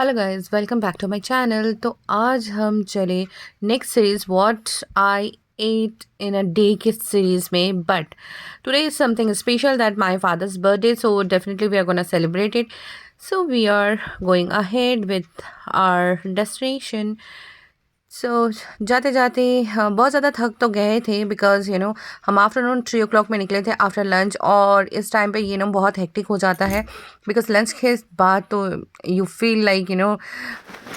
Hello guys, welcome back to my channel. तो आज हम चले next series what I ate in a day की सीरीज में। But today is something special that my father's birthday, so definitely we are gonna celebrate it. So we are going ahead with our destination. So जाते जाते बहुत ज़्यादा थक तो गए थे बिकॉज हम आफ्टरनून 3 o'clock में निकले थे आफ्टर लंच, और इस टाइम पे बहुत हेक्टिक हो जाता है बिकॉज लंच के बाद तो you feel like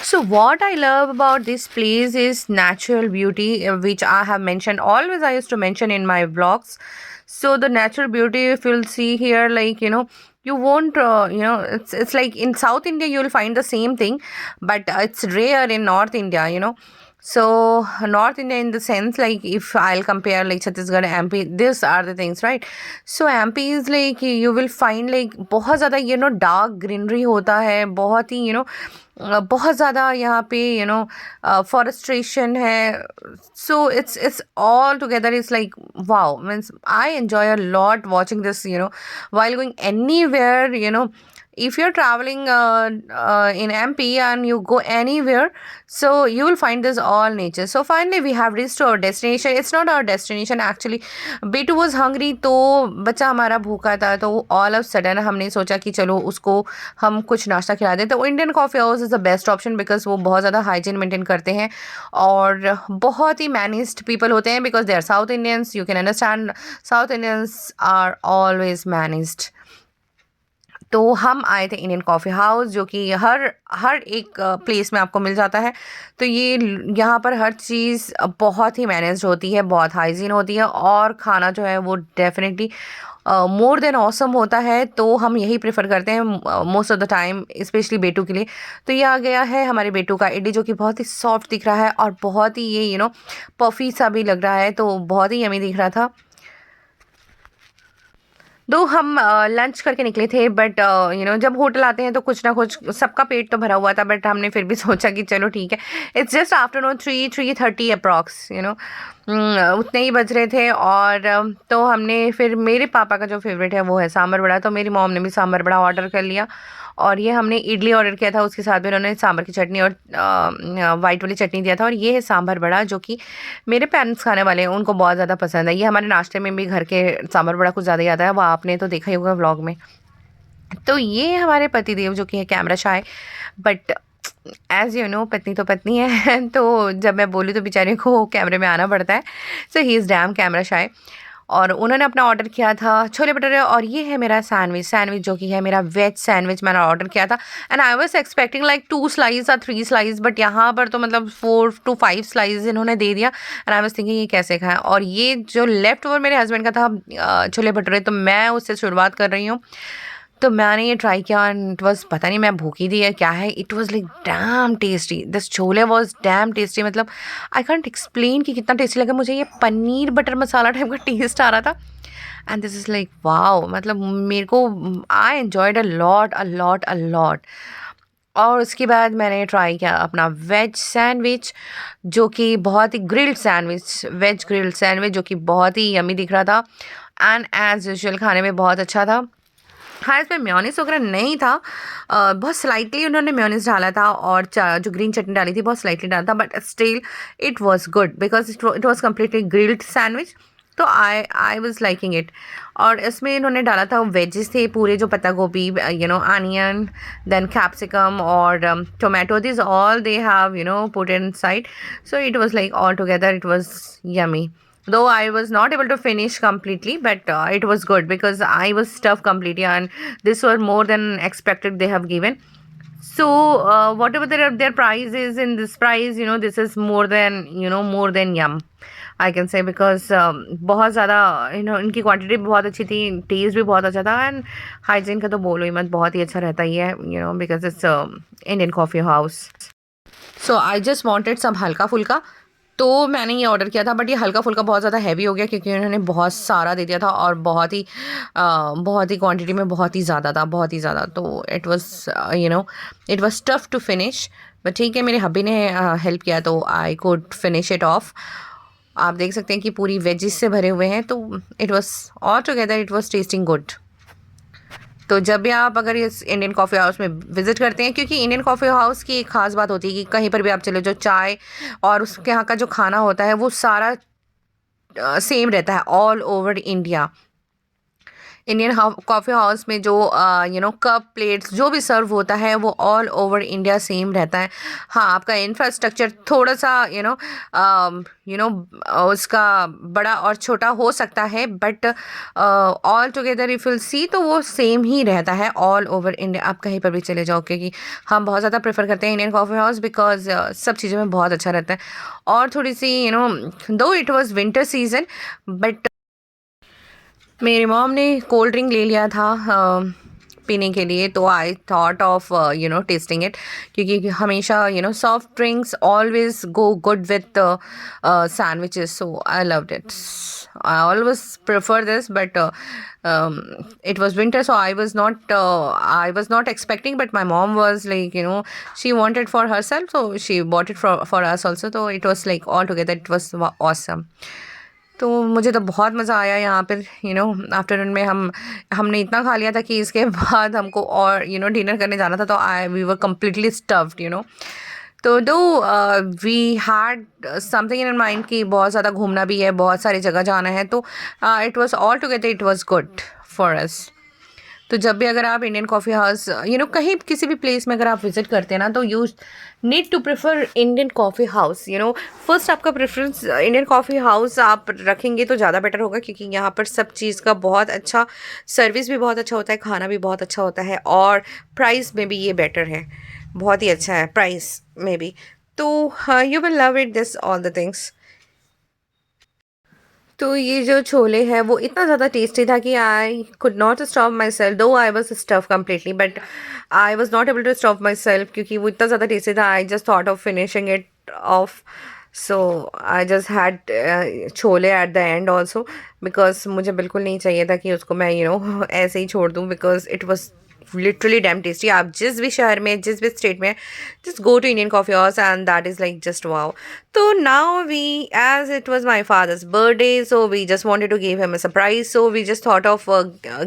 So what I love about this place is natural beauty, which I have mentioned. Always I used to mention in my vlogs. So the natural beauty, if you'll see here, like you won't, it's like in South India you'll find the same thing, but it's rare in North India. So North India, in the sense, like if I'll compare like Chhattisgarh, MP, these are the things, right? So MP is like you will find like बहुत ज़्यादा dark greenery होता है, बहुत ही बहुत ज़्यादा यहाँ पे forestation है. So it's all together is like wow, means I enjoy a lot watching this, while going anywhere. If you're traveling in MP and you go anywhere, so you will find this all nature. So finally we have reached to our destination. It's not our destination actually. Betu was hungry, तो बच्चा हमारा भूखा था, तो all of sudden हमने सोचा कि चलो उसको हम कुछ नाश्ता खिला दें. तो Indian coffee house is the best option because वो बहुत ज़्यादा हाइजीन मेंटेन करते हैं और बहुत ही मैनेज्ड पीपल होते हैं because they are South Indians. You can understand, South Indians are always managed. तो हम आए थे इंडियन कॉफ़ी हाउस, जो कि हर हर एक प्लेस में आपको मिल जाता है. तो ये यहाँ पर हर चीज़ बहुत ही मैनेज्ड होती है, बहुत हाइजीन होती है, और खाना जो है वो डेफिनेटली मोर देन ऑसम होता है. तो हम यही प्रेफर करते हैं most of the time, specially बेटू के लिए. तो ये आ गया है हमारे बेटू का इडली, जो कि बहुत ही सॉफ्ट दिख रहा है और बहुत ही ये पफी सा भी लग रहा है, तो बहुत ही यमी दिख रहा था. दो हम लंच करके निकले थे, बट जब होटल आते हैं तो कुछ ना कुछ, सबका पेट तो भरा हुआ था, बट हमने फिर भी सोचा कि चलो ठीक है. इट्स जस्ट आफ्टरनून 3:30 अप्रॉक्स, उतने ही बज रहे थे. और तो हमने फिर, मेरे पापा का जो फेवरेट है वो है सांभर वड़ा, तो मेरी मॉम ने भी सांभर वड़ा ऑर्डर कर लिया. और ये हमने इडली ऑर्डर किया था, उसके साथ में उन्होंने सांभर की चटनी और वाइट वाली चटनी दिया था. और ये है सांभर बड़ा, जो कि मेरे पेरेंट्स खाने वाले हैं, उनको बहुत ज़्यादा पसंद है. ये हमारे नाश्ते में भी घर के सांभर बड़ा कुछ ज़्यादा ही आता है, वो आपने तो देखा ही होगा व्लॉग में. तो ये हमारे पतिदेव, जो कि है camera shy, but as you know, पत्नी तो पत्नी है. तो जब मैं बोलूँ तो बेचारे को कैमरे में आना पड़ता है. So he is damn camera shy. और उन्होंने अपना ऑर्डर किया था छोले भटूरे, और ये है मेरा सैंडविच, जो कि है मेरा वेज सैंडविच मैंने ऑर्डर किया था. And I was expecting like 2 slice और 3 स्लाइस, बट यहाँ पर तो मतलब 4 to 5 स्लाइस इन्होंने दे दिया. एंड आई वाज थिंकिंग ये कैसे खाएं. और ये जो लेफ्ट ओवर मेरे हस्बैंड का था छोले भटूरे, तो मैं उससे शुरुआत कर रही हूँ. तो मैंने ये ट्राई किया एंड इट वाज, पता नहीं मैं भूखी थी या क्या है, it was like damn tasty. This chole was dam tasty, मतलब आई कांट एक्सप्लेन कि कितना टेस्टी लगा मुझे. ये पनीर बटर मसाला टाइप का टेस्ट आ रहा था. And this is like wow, मतलब मेरे को, आई एन्जॉयड अ लॉट. और उसके बाद मैंने ट्राई किया अपना वेज सैंडविच, जो कि बहुत ही grilled sandwich, veg grilled sandwich, जो कि बहुत ही यमी दिख रहा था. एंड एज़ यूजुअल खाने में बहुत अच्छा था. हाँ, इसमें मेयोनीज़ वगैरह नहीं था, बहुत स्लाइटली उन्होंने मेयोनीज़ डाला था, और जो ग्रीन चटनी डाली थी बहुत स्लाइटली डाला था, but still it was good because it was completely grilled sandwich. तो आई वाज लाइकिंग इट. और इसमें इन्होंने डाला था वेजेस थे पूरे, जो पत्ता गोभी, ऑनियन, देन कैप्सिकम और tomato, this all they have put in side. So it was like all together it was yummy. Though I was not able to finish completely, but it was good because I was stuffed completely, and this was more than expected they have given. So whatever their price is, in this price, this is more than yum, I can say, because बहुत ज़्यादा इनकी quantity भी बहुत अच्छी थी, test भी बहुत अच्छा था. एंड हाइजीन का तो बोलो ही मत, बहुत ही अच्छा रहता ही है, because it's Indian coffee house. So I just wanted some हल्का फुल्का, तो मैंने ये ऑर्डर किया था. बट ये हल्का फुल्का बहुत ज़्यादा हैवी हो गया, क्योंकि उन्होंने बहुत सारा दे दिया था, और बहुत ही क्वांटिटी में, बहुत ही ज़्यादा था, बहुत ही ज़्यादा. तो it was tough to finish. But ठीक है, मेरे हब्बी ने हेल्प किया, तो I could finish it off. आप देख सकते हैं कि पूरी वेजिस से भरे हुए हैं, तो it was all together it was testing good. तो जब भी आप अगर इस इंडियन कॉफ़ी हाउस में विज़िट करते हैं, क्योंकि इंडियन कॉफ़ी हाउस की एक ख़ास बात होती है कि कहीं पर भी आप चले जाओ, चाय और उसके यहाँ का जो खाना होता है वो सारा सेम रहता है all over India. Indian coffee house में जो कप प्लेट्स जो भी सर्व होता है वो ऑल ओवर इंडिया सेम रहता है। हाँ, आपका इंफ्रास्ट्रक्चर थोड़ा सा उसका बड़ा और छोटा हो सकता है, but all together if will see तो वो सेम ही रहता है ऑल ओवर इंडिया। आप कहीं पर भी चले जाओ, क्योंकि हम बहुत ज़्यादा प्रेफर करते हैं इंडियन कॉफ़ी हाउस, बिकॉज सब चीज़ों में बहुत अच्छा रहता है। और थोड़ी सी दो it was winter season, but मेरी मॉम ने कोल्ड ड्रिंक ले लिया था पीने के लिए, तो I thought of testing it, क्योंकि हमेशा soft drinks always go good with sandwiches, so I loved it. I always prefer this, but it was winter, so I was not expecting, but my mom was like, she wanted for herself, so she bought it for us also. So it was like altogether, it was awesome. तो मुझे तो बहुत मज़ा आया यहाँ पर। Afternoon में हमने इतना खा लिया था कि इसके बाद हमको और डिनर करने जाना था, तो वी वर कम्प्लीटली स्टफ्ड। तो दो we had something in mind कि बहुत ज़्यादा घूमना भी है, बहुत सारी जगह जाना है, तो it was all together it was good for us. तो जब भी अगर आप इंडियन कॉफ़ी हाउस कहीं किसी भी प्लेस में अगर आप विज़िट करते हैं ना, तो you need to prefer Indian coffee house. First आपका प्रेफरेंस इंडियन कॉफ़ी हाउस आप रखेंगे तो ज़्यादा बेटर होगा, क्योंकि यहाँ पर सब चीज़ का बहुत अच्छा, सर्विस भी बहुत अच्छा होता है, खाना भी बहुत अच्छा होता है, और प्राइस में भी ये बेटर है, बहुत ही अच्छा है प्राइस में भी। तो you will love it this all the things. तो ये जो छोले हैं वो इतना ज़्यादा टेस्टी था कि I could not stop myself, though I was stuff completely, but I was not able to stop myself, क्योंकि वो इतना ज़्यादा टेस्टी था। I just thought of finishing it off, so I just had chole at the end also, because मुझे बिल्कुल नहीं चाहिए था कि उसको मैं ऐसे ही छोड़ दूँ, because it was literally damn tasty. आप जिस भी शहर में, जिस भी स्टेट में, just go to Indian coffee house and that is like just wow. So now as it was my father's birthday, so we just wanted to give him a surprise. So we just thought of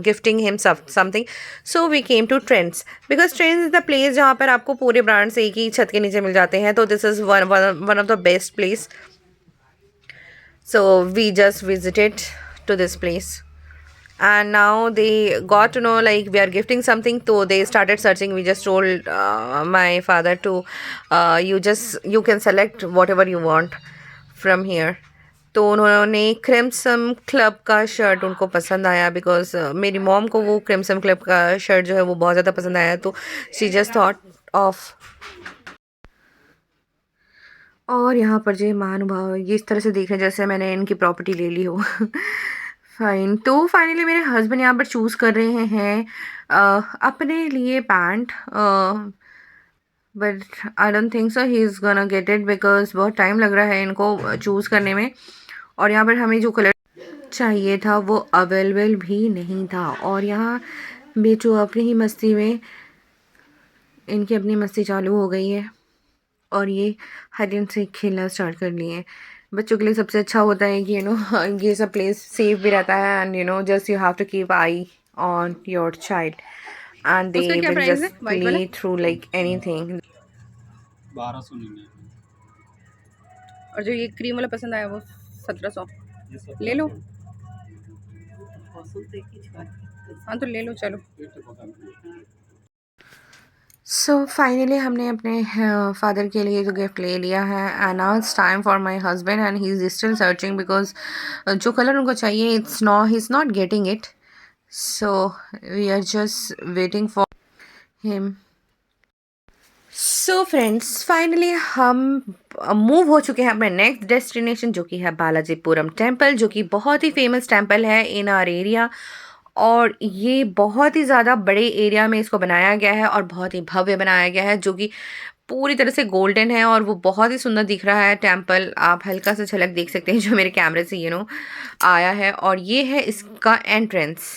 gifting him something. So we came to Trends, because Trends is the place जहाँ पर आपको पूरे brands एक ही छत के नीचे मिल जाते हैं. तो this is one of the best place. So we just visited to this place. And now they got to know like we are gifting something, so they started searching. We just told my father to you can select whatever you want from here. तो उन्होंने crimson club का shirt उनको पसंद आया, because मेरी mom को वो crimson club का शर्ट जो है वो बहुत ज़्यादा पसंद आया, तो शी जस्ट थॉट ऑफ। और यहाँ पर जो महानुभाव ये इस तरह से देख रहे हैं जैसे मैंने इनकी प्रॉपर्टी ले ली हो। फाइन, तो फाइनली मेरे हस्बैंड यहाँ पर चूज़ कर रहे हैं अपने लिए pant, but I don't think so he is gonna get it, because बहुत टाइम लग रहा है इनको चूज़ करने में। और यहाँ पर हमें जो कलर चाहिए था वो अवेलेबल भी नहीं था, और यहाँ बेचो अपनी ही मस्ती में इनकी अपनी मस्ती चालू हो गई है, और ये हाइड एंड सीक खेलना स्टार्ट कर लिए हैं। बच्चों के लिए सबसे अच्छा होता है कि ये सब प्लेस सेफ भी रहता है, and just you have to keep eye on your child and they will just play through like anything. 1299। और जो ये क्रीम वाला पसंद आया वो 1700 ले लो। हाँ तो ले लो चलो। सो फाइनली हमने अपने फादर के लिए जो गिफ्ट ले लिया है, and now it's time for my husband, and he is still searching, because जो कलर उनको चाहिए he is not getting it, so we are just waiting for him. So friends, finally हम मूव हो चुके हैं अपने नेक्स्ट डेस्टिनेशन, जो कि है बालाजीपुरम टेम्पल, जो कि बहुत ही फेमस टेम्पल है इन आवर एरिया। और ये बहुत ही ज़्यादा बड़े एरिया में इसको बनाया गया है, और बहुत ही भव्य बनाया गया है, जो कि पूरी तरह से गोल्डन है, और वो बहुत ही सुंदर दिख रहा है टेम्पल। आप हल्का सा झलक देख सकते हैं जो मेरे कैमरे से आया है, और ये है इसका एंट्रेंस।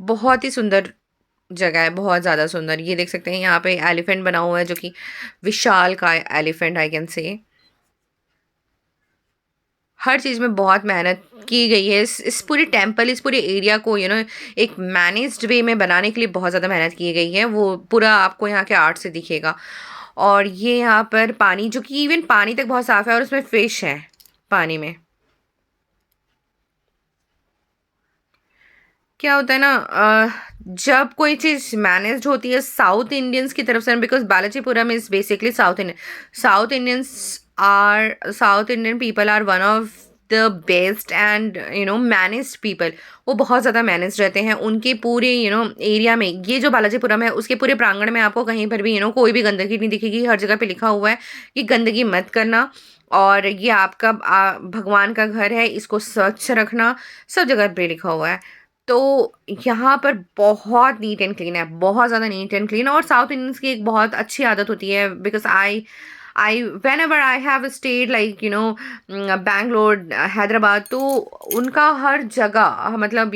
बहुत ही सुंदर जगह है, बहुत ज़्यादा सुंदर। ये देख सकते हैं यहाँ पे एलिफेंट बना हुआ है, जो कि विशाल का एलिफेंट आई कैन से। हर चीज़ में बहुत मेहनत की गई है। इस पूरे टेम्पल, इस पूरे एरिया को एक मैनेज्ड वे में बनाने के लिए बहुत ज़्यादा मेहनत की गई है। वो पूरा आपको यहाँ के आर्ट से दिखेगा। और ये यहाँ पर पानी, जो कि इवन पानी तक बहुत साफ़ है, और उसमें फ़िश है पानी में। क्या होता है ना, जब कोई चीज़ मैनेज्ड होती है साउथ इंडियंस की तरफ से, because Balajipuram is basically South Indian people are one of the best and managed people. वो बहुत ज़्यादा मैनेज्ड रहते हैं। उनके पूरे एरिया में, ये जो बालाजीपुरम है उसके पूरे प्रांगण में आपको कहीं पर भी कोई भी गंदगी नहीं दिखेगी। हर जगह पे लिखा हुआ है कि गंदगी मत करना, और ये आपका भगवान का घर है, इसको स्वच्छ रखना, सब जगह पे लिखा हुआ है। तो यहाँ पर बहुत नीट एंड क्लीन है, बहुत ज़्यादा नीट एंड क्लीन। और साउथ इंडियंस की एक बहुत अच्छी आदत होती है, because I when ever I have stayed like Bangalore, Hyderabad, तो उनका हर जगह मतलब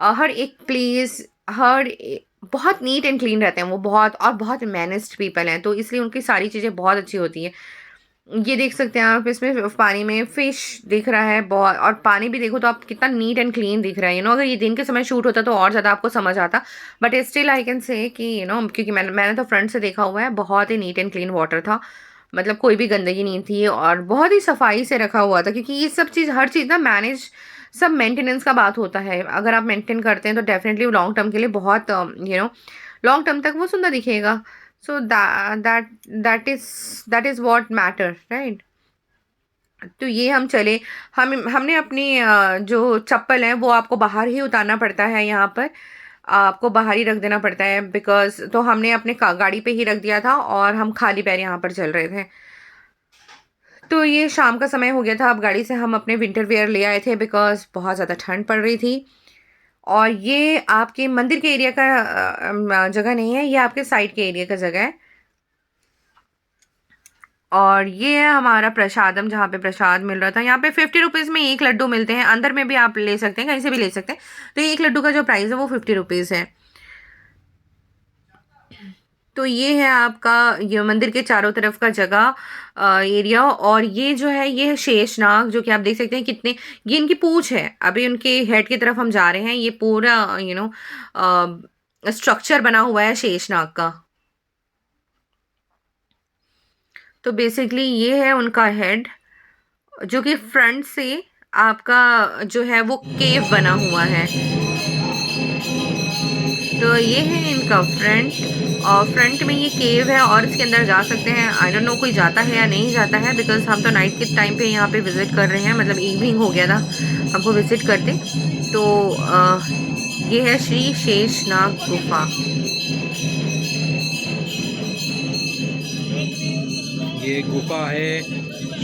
हर एक प्लेस, बहुत नीट एंड क्लीन रहते हैं वो, बहुत मैनेज्ड पीपल हैं, तो इसलिए उनकी सारी चीज़ें बहुत अच्छी होती है। ये देख सकते हैं आप, इसमें पानी में फिश दिख रहा है बहुत, और पानी भी देखो तो आप कितना नीट एंड क्लीन दिख रहा है। अगर ये दिन के समय शूट होता तो और ज़्यादा आपको समझ आता, but still I can say कि क्योंकि मैंने तो फ्रंट से देखा हुआ है, बहुत ही नीट एंड क्लीन वाटर था। मतलब कोई भी गंदगी नहीं थी, और बहुत ही सफाई से रखा हुआ था, क्योंकि ये सब चीज़, हर चीज़ ना मैनेज, सब मेंटेनेंस का बात होता है। अगर आप मेंटेन करते हैं तो डेफिनेटली लॉन्ग टर्म के लिए बहुत लॉन्ग टर्म तक वो सुंदर दिखेगा। So that is what matter, right. तो ये हम चले, हमने अपनी जो चप्पल है वो आपको बाहर ही उतारना पड़ता है। यहाँ पर आपको बाहर ही रख देना पड़ता है, बिकॉज तो हमने अपने गाड़ी पे ही रख दिया था, और हम खाली पैर यहाँ पर चल रहे थे। तो ये शाम का समय हो गया था। अब गाड़ी से हम अपने विंटर वेयर ले आए थे, बिकॉज बहुत ज़्यादा ठंड पड़ रही थी। और ये आपके मंदिर के एरिया का जगह नहीं है, ये आपके साइड के एरिया का जगह है। और ये है हमारा प्रसादम, जहाँ पे प्रसाद मिल रहा था। यहाँ पे 50 रुपीज़ में एक लड्डू मिलते हैं, अंदर में भी आप ले सकते हैं, कहीं से भी ले सकते हैं। तो एक लड्डू का जो प्राइस है वो 50 रुपीज़ है। तो ये है आपका ये मंदिर के चारों तरफ का जगह, एरिया। और ये जो है, ये है शेषनाग, जो कि आप देख सकते हैं कितने, ये इनकी पूंछ है। अभी उनके हेड की तरफ हम जा रहे हैं। ये पूरा स्ट्रक्चर बना हुआ है शेषनाग का। तो बेसिकली ये है उनका हेड, जो कि फ्रंट से आपका जो है वो केव बना हुआ है। तो ये है इनका फ्रंट, और फ्रंट में ये केव है, और इसके अंदर जा सकते हैं। आई डोंट नो कोई जाता है या नहीं जाता है, बिकॉज हम तो नाइट के टाइम पे यहाँ पे विज़िट कर रहे हैं, मतलब इवनिंग हो गया था हमको विज़िट करते। तो ये है श्री शेषनाग गुफा। ये गुफा है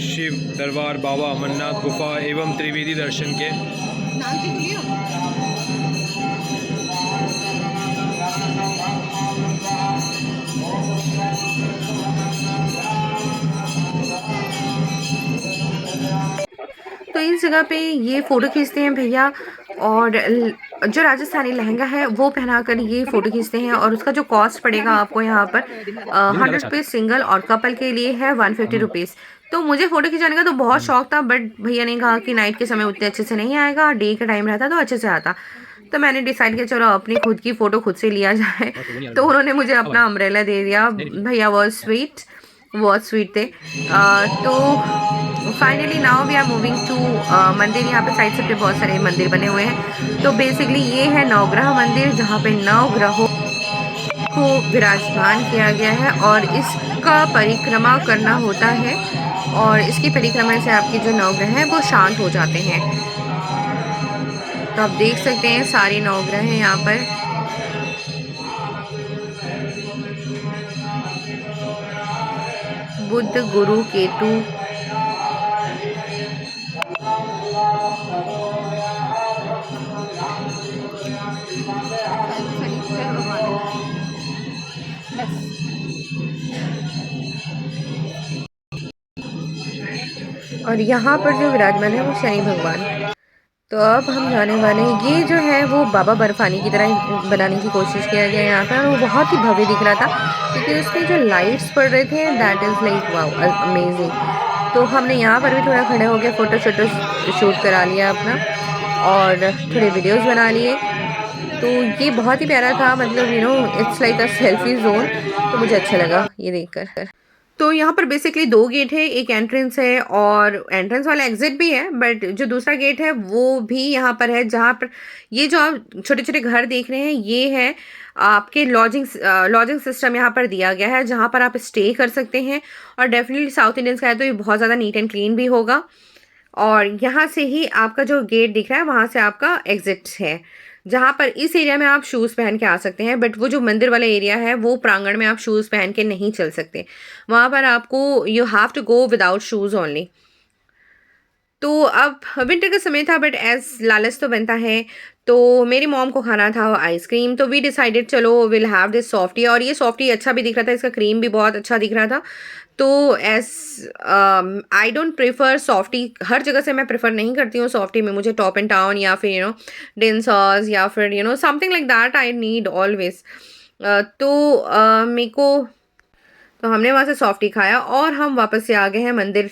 शिव दरबार बाबा अमरनाथ गुफा एवं त्रिवेदी दर्शन के। नाम की बोलिए। तो इस जगह पे ये फ़ोटो खींचते हैं भैया, और जो राजस्थानी लहंगा है वो पहना कर ये फ़ोटो खींचते हैं। और उसका जो कॉस्ट पड़ेगा आपको यहाँ पर 100 रुपीज़ सिंगल, और कपल के लिए है 150 रुपीज़। तो मुझे फ़ोटो खिंचाने का तो बहुत शौक था, बट भैया ने कहा कि नाइट के समय उतने अच्छे से नहीं आएगा, डे का टाइम रहता तो अच्छे से आता। तो मैंने डिसाइड किया चलो अपनी खुद की फ़ोटो खुद से लिया जाए। तो उन्होंने मुझे अपना अम्ब्रेला दे दिया। भैया बहुत स्वीट थे। तो finally now we are moving to mandir. यहाँ पे साइड से पे बहुत सारे मंदिर बने हुए हैं। तो बेसिकली ये है नवग्रह मंदिर, जहाँ पे 9 ग्रहों को विराजमान किया गया है, और इसका परिक्रमा करना होता है, और इसकी परिक्रमा से आपके जो 9 ग्रह हैं वो शांत हो जाते हैं। तो आप देख सकते हैं सारे 9 ग्रह हैं यहाँ पर। बुध, गुरु, केतु, और यहाँ पर जो विराजमान है वो शनि भगवान। तो अब हम जाने वाले हैं, ये जो है वो बाबा बर्फानी की तरह बनाने की कोशिश किया गया है यहाँ पर। वो बहुत ही भव्य दिख रहा था, क्योंकि उसमें जो लाइट्स पड़ रहे थे, that is like wow amazing. तो हमने यहाँ पर भी थोड़ा खड़े होकर फ़ोटो शोटो शूट करा लिया अपना और थोड़े वीडियोस बना लिए। तो ये बहुत ही प्यारा था, मतलब it's like a selfie zone. तो मुझे अच्छा लगा ये देखकर। तो यहाँ पर बेसिकली 2 गेट है, एक एंट्रेंस है और एंट्रेंस वाला एग्जिट भी है, बट जो दूसरा गेट है वो भी यहाँ पर है, जहाँ पर ये जो आप छोटे-छोटे घर देख रहे हैं ये है आपके लॉजिंग सिस्टम यहाँ पर दिया गया है, जहाँ पर आप स्टे कर सकते हैं। और डेफिनेटली साउथ इंडियंस का है तो ये बहुत ज़्यादा नीट एंड क्लीन भी होगा। और यहाँ से ही आपका जो गेट दिख रहा है वहाँ से आपका एग्जिट है, जहाँ पर इस एरिया में आप शूज़ पहन के आ सकते हैं, बट वो जो मंदिर वाला एरिया है वो प्रांगण में आप शूज़ पहन के नहीं चल सकते। वहाँ पर आपको you have to go without shoes only. तो अब विंटर का समय था, बट एज लालच तो बनता है, तो मेरी मॉम को खाना था आइसक्रीम, तो वी डिसाइडेड चलो विल हैव दिस सॉफ्टी। और ये सॉफ्टी अच्छा भी दिख रहा था, इसका क्रीम भी बहुत अच्छा दिख रहा था। तो as I don't prefer softy, हर जगह से मैं प्रेफर नहीं करती हूँ सॉफ्टी में। मुझे टॉप एंड टाउन या फिर डेंसर्स या फिर something like that I need always. मेरे को तो हमने वहाँ से सॉफ्टी खाया और हम वापस से आ गए हैं मंदिर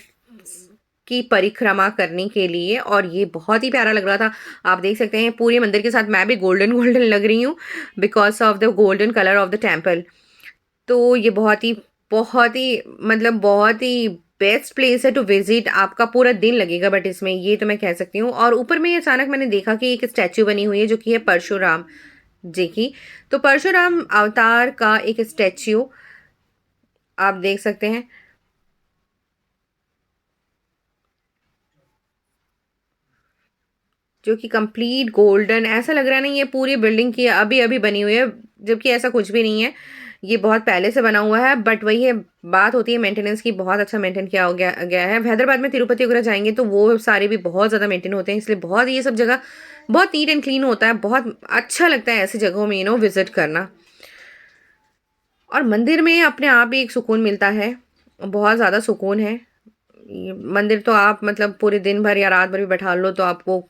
की परिक्रमा करने के लिए। और ये बहुत ही प्यारा लग रहा था, आप देख सकते हैं पूरे मंदिर के साथ मैं भी गोल्डन गोल्डन लग रही हूँ because of the golden colour of the temple. तो ये बहुत ही बेस्ट प्लेस है टू विजिट। आपका पूरा दिन लगेगा बट इसमें, ये तो मैं कह सकती हूँ। और ऊपर में अचानक मैंने देखा कि एक स्टैचू बनी हुई है जो कि है परशुराम जी की। तो परशुराम अवतार का एक स्टैचू आप देख सकते हैं, जो कि कंप्लीट गोल्डन, ऐसा लग रहा है नहीं ये पूरी बिल्डिंग की अभी अभी बनी हुई है, जबकि ऐसा कुछ भी नहीं है, ये बहुत पहले से बना हुआ है। बट वही है, बात होती है मेंटेनेंस की, बहुत अच्छा मेंटेन किया हो गया है। हैदराबाद में तिरुपति वगैरह जाएंगे तो वो सारे भी बहुत ज़्यादा मेंटेन होते हैं, इसलिए बहुत ये सब जगह बहुत नीट एंड क्लीन होता है। बहुत अच्छा लगता है ऐसी जगहों में विजिट करना। और मंदिर में अपने आप ही एक सुकून मिलता है, बहुत ज़्यादा सुकून है। मंदिर तो आप मतलब पूरे दिन भर या रात भर भी बैठा लो तो आपको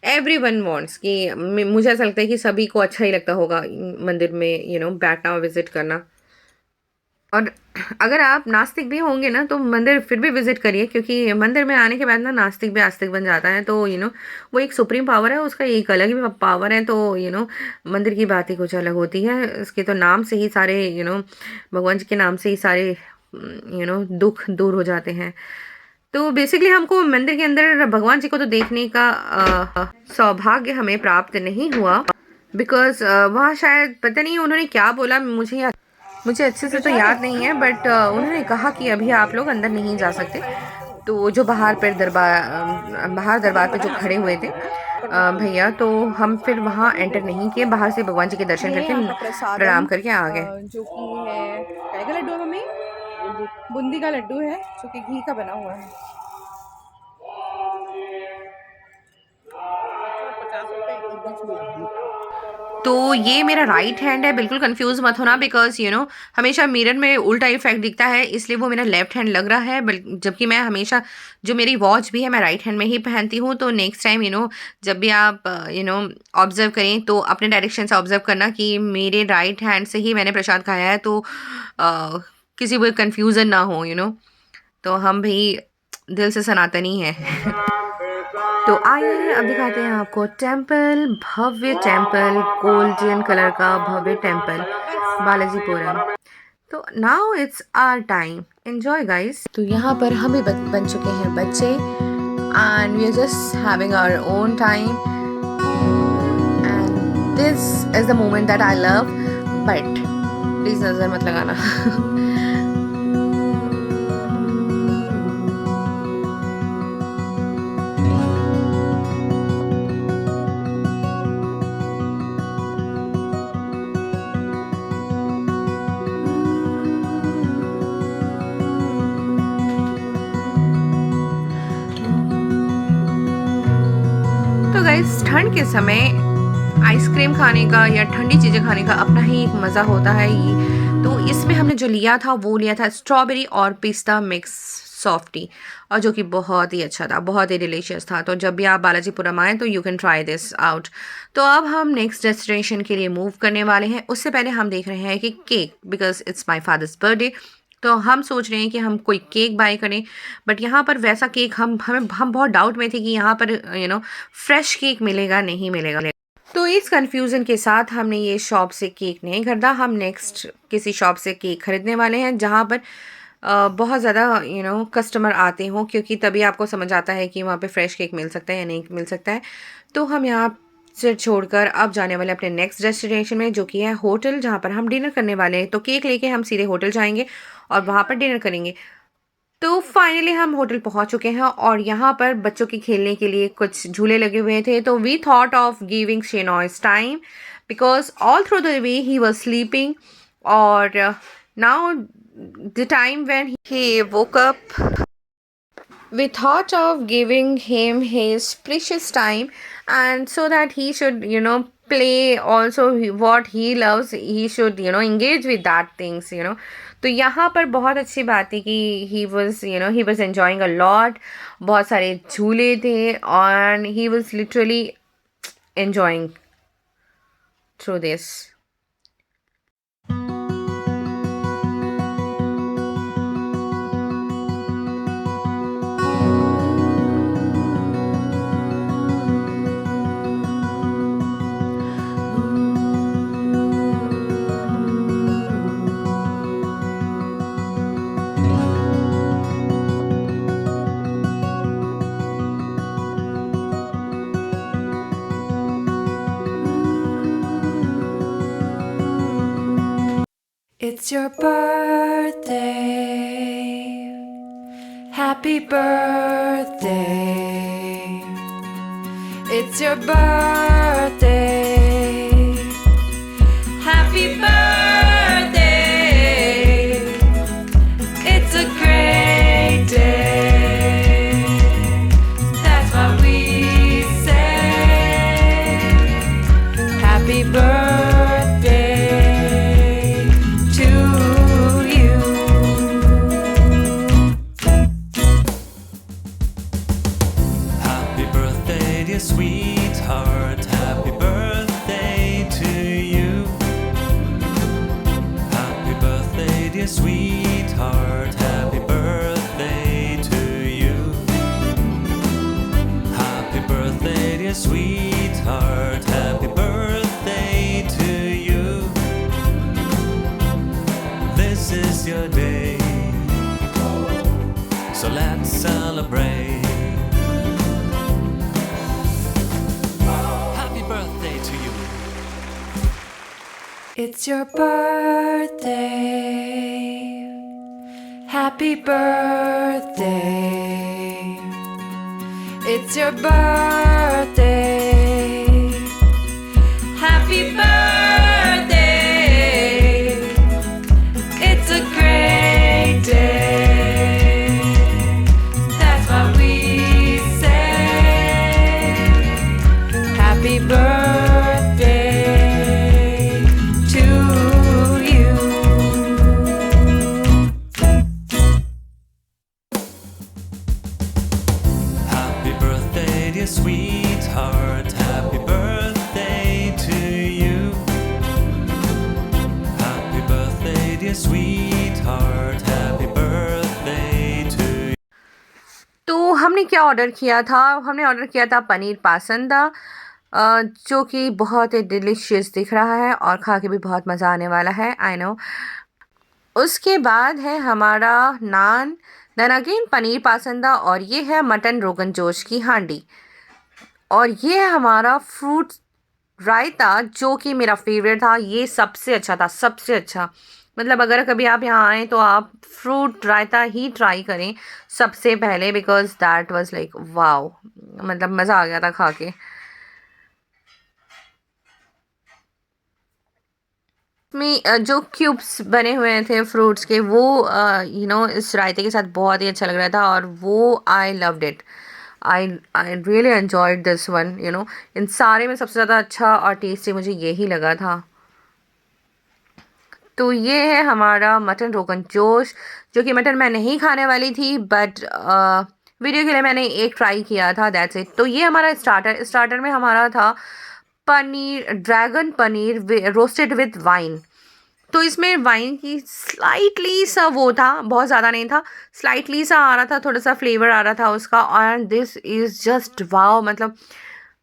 एवरीवन वांट्स कि मुझे ऐसा लगता है कि सभी को अच्छा ही लगता होगा मंदिर में बैठना और विजिट करना। और अगर आप नास्तिक भी होंगे ना तो मंदिर फिर भी विजिट करिए, क्योंकि मंदिर में आने के बाद ना नास्तिक भी आस्तिक बन जाता है। तो वो एक सुप्रीम पावर है, उसका एक अलग ही पावर है। तो मंदिर की बात ही कुछ अलग होती है। इसके तो नाम से ही सारे भगवान जी के नाम से ही सारे दुख दूर हो जाते हैं। तो बेसिकली हमको मंदिर के अंदर भगवान जी को तो देखने का सौभाग्य हमें प्राप्त नहीं हुआ, बिकॉज वहाँ शायद पता नहीं उन्होंने क्या बोला, मुझे अच्छे से तो याद नहीं है, बट उन्होंने कहा कि अभी आप लोग अंदर नहीं जा सकते। तो जो बाहर दरबार पे जो खड़े हुए थे भैया, तो हम फिर वहाँ एंटर नहीं किए, बाहर से भगवान जी के दर्शन करके प्रणाम करके आ गए। जो कि है क्या का लड्डू है मम्मी? बूंदी का लड्डू है जो कि घी का बना हुआ है। 50 रुपए। तो ये मेरा राइट हैंड है, बिल्कुल कंफ्यूज मत होना, बिकॉज हमेशा मिरर में उल्टा इफेक्ट दिखता है, इसलिए वो मेरा लेफ्ट हैंड लग रहा है। जबकि मैं हमेशा जो मेरी वॉच भी है मैं राइट हैंड में ही पहनती हूँ। तो नेक्स्ट टाइम जब भी आप ऑब्जर्व करें तो अपने डायरेक्शन से ऑब्जर्व करना कि मेरे राइट हैंड से ही मैंने प्रसाद खाया है, तो किसी को कन्फ्यूज़न ना हो। तो हम भी दिल से सनातनी हैं। तो आइए अब दिखाते हैं आपको टेम्पल, भव्य टेम्पल, गोल्डन कलर का भव्य टेम्पल बालाजीपुरम। तो now it's our time, enjoy guys. तो यहाँ पर हम भी बन चुके हैं बच्चे and we are just having our own time and this is the moment that I love, but please नजर मत लगाना। तो गाइस, ठंड के समय आइसक्रीम खाने का या ठंडी चीज़ें खाने का अपना ही एक मज़ा होता है। तो इसमें हमने जो लिया था वो लिया था स्ट्रॉबेरी और पिस्ता मिक्स सॉफ्टी, और जो कि बहुत ही अच्छा था, बहुत ही डिलीशियस था। तो जब भी आप बालाजीपुरम आए तो you can try this out. तो अब हम नेक्स्ट डेस्टिनेशन के लिए मूव करने वाले हैं। उससे पहले हम देख रहे हैं कि cake, because it's my father's birthday, तो हम सोच रहे हैं कि हम कोई केक बाय करें, बट यहाँ पर वैसा केक हम बहुत डाउट में थे कि यहाँ पर फ्रेश केक मिलेगा नहीं मिलेगा। तो इस कन्फ्यूज़न के साथ हमने ये शॉप से केक नहीं खरीदा। हम नेक्स्ट किसी शॉप से केक खरीदने वाले हैं जहाँ पर बहुत ज़्यादा कस्टमर आते हों, क्योंकि तभी आपको समझ आता है कि वहाँ पे फ्रेश केक मिल सकता है या नहीं मिल सकता है। तो हम यहाँ से छोड़कर अब जाने वाले अपने नेक्स्ट डेस्टिनेशन में, जो कि है होटल, जहाँ पर हम डिनर करने वाले हैं। तो केक लेके हम सीधे होटल जाएंगे और वहाँ पर डिनर करेंगे। तो फाइनली हम होटल पहुंच चुके हैं और यहाँ पर बच्चों के खेलने के लिए कुछ झूले लगे हुए थे। तो we thought of giving Shenoy's time because all through the way he was sleeping, और now the time when he woke up we thought of giving him his precious time, and so that he should play also what he loves, he should engage with that things. तो यहाँ पर बहुत अच्छी बात है कि he was enjoying a lot. बहुत सारे झूले थे and he was literally enjoying through this. It's your birthday. Happy birthday. It's your birthday. Happy birthday. It's a great day. That's what we say. Happy birthday. Sweetheart, happy birthday to you. Happy birthday, dear sweetheart, happy birthday to you. Happy birthday, dear sweetheart, happy birthday to you. This is your day, so let's celebrate. It's your birthday. Happy birthday. It's your birthday. Happy birthday. It's a great day. That's what we say. Happy birthday. Sweetheart, happy birthday to you. Happy birthday, dear sweetheart, happy birthday to you. तो हमने क्या order किया था? हमने order किया था पनीर पासंदा, जो कि बहुत ही डिलीशियस दिख रहा है और खा के भी बहुत मज़ा आने वाला है, आई नो। उसके बाद है हमारा नान, देन अगेन पनीर पासंदा, और ये है मटन रोगन जोश की हांडी, और ये है हमारा फ्रूट रायता, जो कि मेरा फेवरेट था। ये सबसे अच्छा था, सबसे अच्छा। मतलब अगर कभी आप यहाँ आएँ तो आप फ्रूट रायता ही ट्राई करें सबसे पहले, because that was like wow, मतलब मज़ा आ गया था खा के। में जो क्यूब्स बने हुए थे फ्रूट्स के, वो इस रायते के साथ बहुत ही अच्छा लग रहा था, और वो I loved it. I really enjoyed this one. इन सारे में सबसे ज़्यादा अच्छा और टेस्टी मुझे यही लगा था। तो ये है हमारा मटन रोगन जोश, जो कि मटन मैं नहीं खाने वाली थी, बट वीडियो के लिए मैंने एक ट्राई किया था, दैट्स इट। तो ये हमारा स्टार्टर में हमारा था paneer, dragon paneer roasted with wine. तो इसमें वाइन की स्लाइटली सा वो था, बहुत ज़्यादा नहीं था, स्लाइटली सा आ रहा था, थोड़ा सा फ्लेवर आ रहा था उसका। And this is just wow, मतलब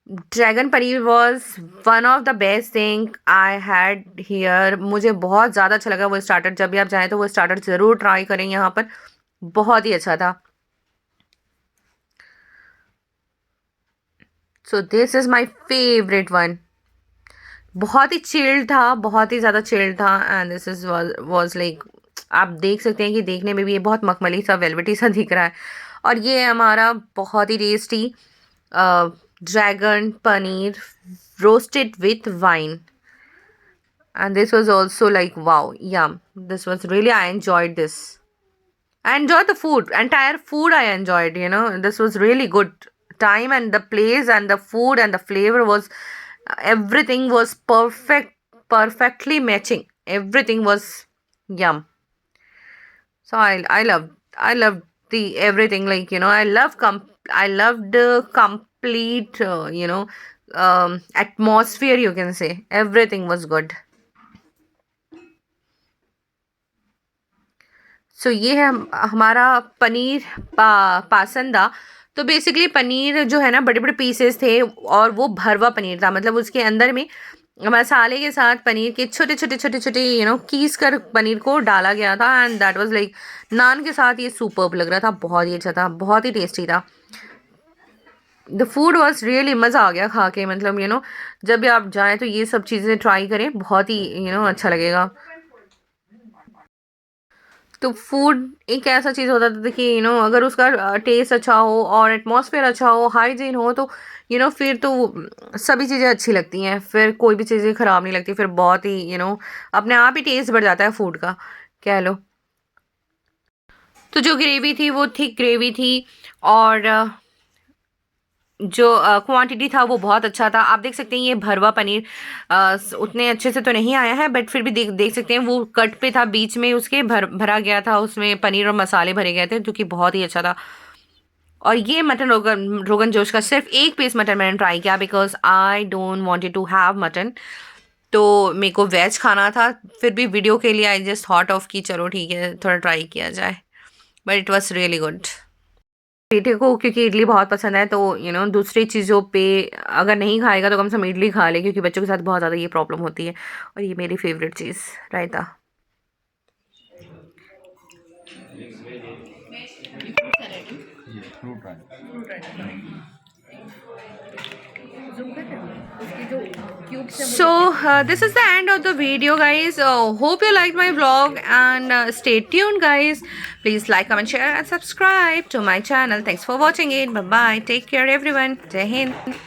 dragon paneer was one of the best thing I had here. मुझे बहुत ज़्यादा अच्छा लगा वो स्टार्टर। जब भी आप जाएँ तो वो स्टार्टर ज़रूर ट्राई करें यहाँ पर, बहुत ही अच्छा था। So this is my favourite one. बहुत ही चिल्ड था, बहुत ही ज़्यादा चिल्ड था। And this is was like, आप देख सकते हैं कि देखने में भी ये बहुत मखमली सा वेलवेटी सा दिख रहा है। और ये हमारा बहुत ही tasty dragon paneer roasted with wine. And this was also like wow, yum, this was really, I enjoyed this. I enjoyed the food, entire food I enjoyed, you know, this was really good time, and the place and the food and the flavor was, everything was perfectly matching, everything was yum. So I loved the everything, like, you know, I loved the complete, atmosphere, you can say, everything was good. सो ये है हमारा पनीर पासंदा। तो basically paneer जो है ना, बड़े बड़े pieces थे और वो भरवा पनीर था, मतलब उसके अंदर में मसाले के साथ पनीर के छोटे छोटे कीस कर पनीर को डाला गया था। एंड दैट वाज लाइक, नान के साथ ये सुपर्ब लग रहा था, बहुत ही अच्छा था, बहुत ही टेस्टी था। द फूड वॉज रियली, मज़ा आ गया खा के, मतलब जब भी आप जाएँ तो ये सब चीज़ें ट्राई करें, बहुत ही अच्छा लगेगा। तो फूड एक ऐसा चीज़ होता था कि अगर उसका टेस्ट अच्छा हो और एटमॉस्फेयर अच्छा हो, हाइजीन हो, तो फिर तो सभी चीज़ें अच्छी लगती हैं, फिर कोई भी चीज़ें ख़राब नहीं लगती, फिर बहुत ही अपने आप ही टेस्ट बढ़ जाता है फूड का, कह लो। तो जो ग्रेवी थी वो थिक ग्रेवी थी, और जो क्वांटिटी था वो बहुत अच्छा था। आप देख सकते हैं ये भरवा पनीर उतने अच्छे से तो नहीं आया है, बट फिर भी देख सकते हैं वो कट पे था, बीच में उसके भरा गया था, उसमें पनीर और मसाले भरे गए थे, जो कि बहुत ही अच्छा था। और ये मटन रोगन जोश का सिर्फ एक पीस मटन मैंने ट्राई किया, because I don't wanted to have mutton, तो मेरे को वेज खाना था। फिर भी वीडियो के लिए आई जस्ट थॉट ऑफ कि चलो ठीक है, थोड़ा ट्राई किया जाए, but it was really good. बेटे को क्योंकि इडली बहुत पसंद है, तो दूसरी चीज़ों पे अगर नहीं खाएगा तो कम से कम इडली खा ले, क्योंकि बच्चों के साथ बहुत ज़्यादा ये प्रॉब्लम होती है। और ये मेरी favourite cheese, raita. So this is the end of the video, guys. Hope you liked my vlog, and stay tuned, guys. Please like, comment, share and subscribe to my channel. Thanks for watching it. Bye bye, take care everyone. Jai Hind.